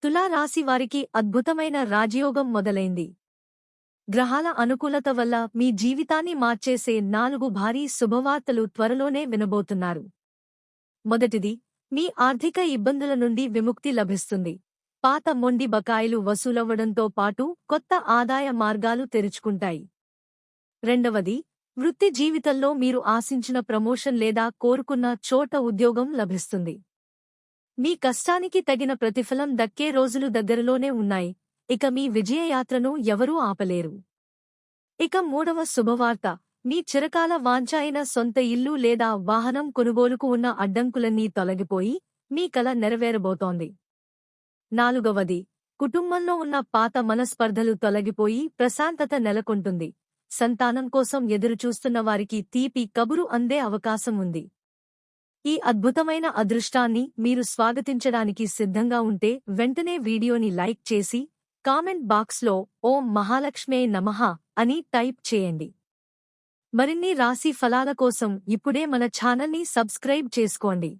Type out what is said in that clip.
తులా రాశి వారికి అద్భుతమైన రాజయోగం మొదలైంది. గ్రహాల అనుకూలత వల్ల మీ జీవితాన్ని మార్చేసే 4 భారీ శుభవార్తలు త్వరలోనే వినబోతున్నారు. మొదటిది, మీ ఆర్థిక ఇబ్బందుల నుండి విముక్తి లభిస్తుంది. పాత మొండి బకాయిలు వసూలవ్వడంతో పాటు కొత్త ఆదాయ మార్గాలు తెరుచుకుంటాయి. రెండవది, వృత్తి జీవితంలో మీరు ఆశించిన ప్రమోషన్ లేదా కోరుకున్న చోట ఉద్యోగం లభిస్తుంది. మీ కష్టానికి తగిన ప్రతిఫలం దక్కే రోజులు దగ్గరలోనే ఉన్నాయి. ఇక మీ విజయయాత్రను ఎవరూ ఆపలేరు. ఇక మూడవ శుభవార్త, మీ చిరకాల వాంఛ అయిన సొంత ఇల్లు లేదా వాహనం కొనుగోలుకు ఉన్న అడ్డంకులన్నీ తొలగిపోయి మీ కల నెరవేరబోతోంది. నాలుగవది, కుటుంబంలో ఉన్న పాత మనస్పర్ధలు తొలగిపోయి ప్రశాంతత నెలకొంటుంది. సంతానం కోసం ఎదురుచూస్తున్న వారికి తీపి కబురు అందే అవకాశం ఉంది. ఈ అద్భుతమైన అదృష్టాన్ని మీరు స్వాగతించడానికి సిద్ధంగా ఉంటే వెంటనే వీడియోని లైక్ చేసి కామెంట్ బాక్స్లో ఓం మహాలక్ష్మే నమః అని టైప్ చేయండి. మరిన్ని రాశి ఫలాల కోసం ఇప్పుడే మన ఛానల్ని సబ్స్క్రైబ్ చేసుకోండి.